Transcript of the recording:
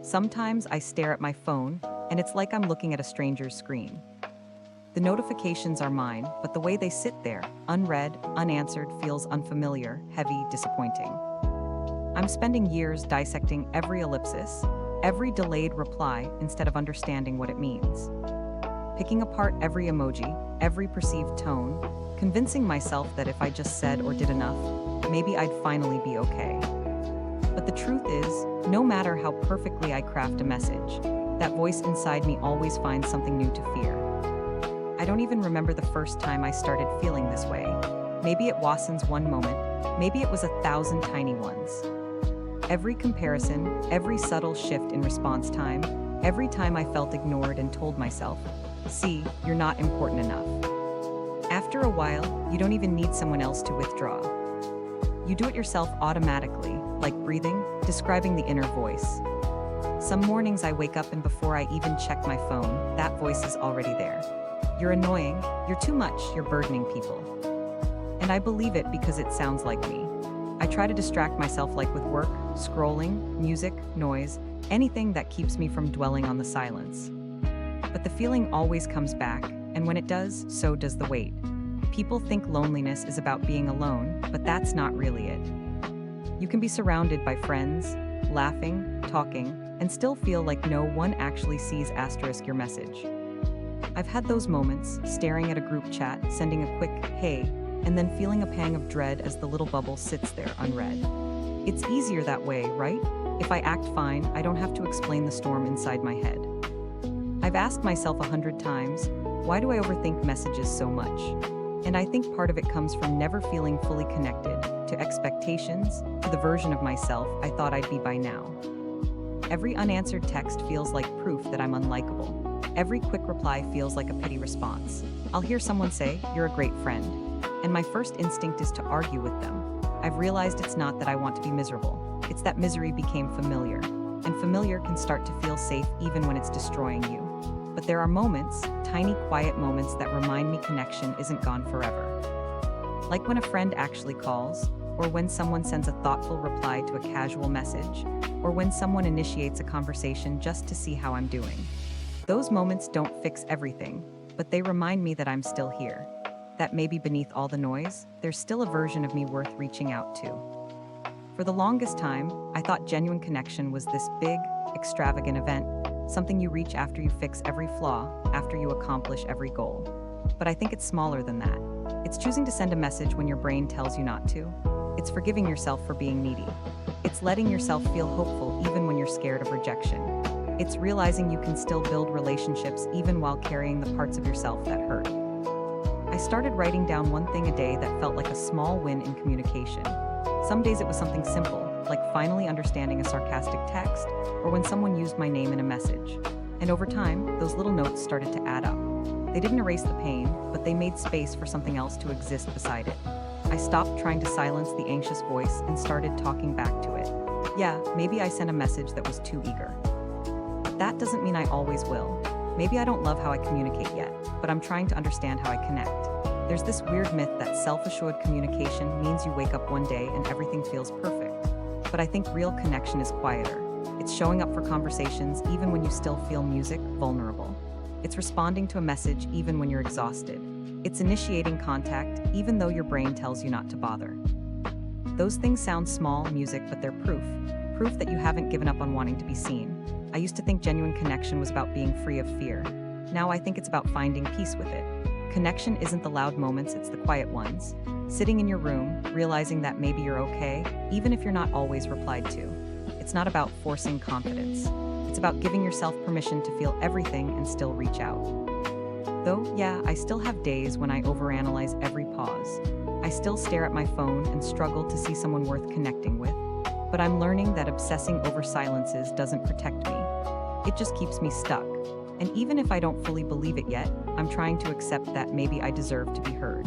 Sometimes I stare at my phone, and it's like I'm looking at a stranger's screen. The notifications are mine, but the way they sit there, unread, unanswered, feels unfamiliar, heavy, disappointing. I'm spending years dissecting every ellipsis, every delayed reply, instead of understanding what it means. Picking apart every emoji, every perceived tone, convincing myself that if I just said or did enough, maybe I'd finally be okay. But the truth is, no matter how perfectly I craft a message, that voice inside me always finds something new to fear. I don't even remember the first time I started feeling this way. Maybe it wasn't one moment, maybe it was 1,000 tiny ones. Every comparison, every subtle shift in response time, every time I felt ignored and told myself, "See, you're not important enough." After a while, you don't even need someone else to withdraw. You do it yourself automatically, like breathing, describing the inner voice. Some mornings I wake up and before I even check my phone, that voice is already there. "You're annoying, you're too much, you're burdening people." And I believe it because it sounds like me. I try to distract myself like with work, scrolling, music, noise, anything that keeps me from dwelling on the silence. But the feeling always comes back, and when it does, so does the weight. People think loneliness is about being alone, but that's not really it. You can be surrounded by friends, laughing, talking, and still feel like no one actually sees * your message. I've had those moments, staring at a group chat, sending a quick "hey," and then feeling a pang of dread as the little bubble sits there unread. It's easier that way, right? If I act fine, I don't have to explain the storm inside my head. I've asked myself 100 times, why do I overthink messages so much? And I think part of it comes from never feeling fully connected to expectations, to the version of myself I thought I'd be by now. Every unanswered text feels like proof that I'm unlikable. Every quick reply feels like a petty response. I'll hear someone say, "You're a great friend," and my first instinct is to argue with them. I've realized it's not that I want to be miserable. It's that misery became familiar, and familiar can start to feel safe even when it's destroying you. But there are moments, tiny quiet moments that remind me connection isn't gone forever. Like when a friend actually calls, or when someone sends a thoughtful reply to a casual message, or when someone initiates a conversation just to see how I'm doing. Those moments don't fix everything, but they remind me that I'm still here. That maybe beneath all the noise, there's still a version of me worth reaching out to. For the longest time, I thought genuine connection was this big, extravagant event, something you reach after you fix every flaw, after you accomplish every goal. But I think it's smaller than that. It's choosing to send a message when your brain tells you not to. It's forgiving yourself for being needy. It's letting yourself feel hopeful even when you're scared of rejection. It's realizing you can still build relationships even while carrying the parts of yourself that hurt. I started writing down one thing a day that felt like a small win in communication. Some days it was something simple, like finally understanding a sarcastic text, or when someone used my name in a message. And over time, those little notes started to add up. They didn't erase the pain, but they made space for something else to exist beside it. I stopped trying to silence the anxious voice and started talking back to it. Yeah, maybe I sent a message that was too eager. But that doesn't mean I always will. Maybe I don't love how I communicate yet, but I'm trying to understand how I connect. There's this weird myth that self-assured communication means you wake up one day and everything feels perfect. But I think real connection is quieter. It's showing up for conversations even when you still feel vulnerable. It's responding to a message even when you're exhausted. It's initiating contact even though your brain tells you not to bother. Those things sound small, but they're proof that you haven't given up on wanting to be seen. I used to think genuine connection was about being free of fear. Now I think it's about finding peace with it. Connection isn't the loud moments, it's the quiet ones. Sitting in your room, realizing that maybe you're okay, even if you're not always replied to. It's not about forcing confidence. It's about giving yourself permission to feel everything and still reach out. Though, yeah, I still have days when I overanalyze every pause. I still stare at my phone and struggle to see someone worth connecting with. But I'm learning that obsessing over silences doesn't protect me. It just keeps me stuck. And even if I don't fully believe it yet, I'm trying to accept that maybe I deserve to be heard.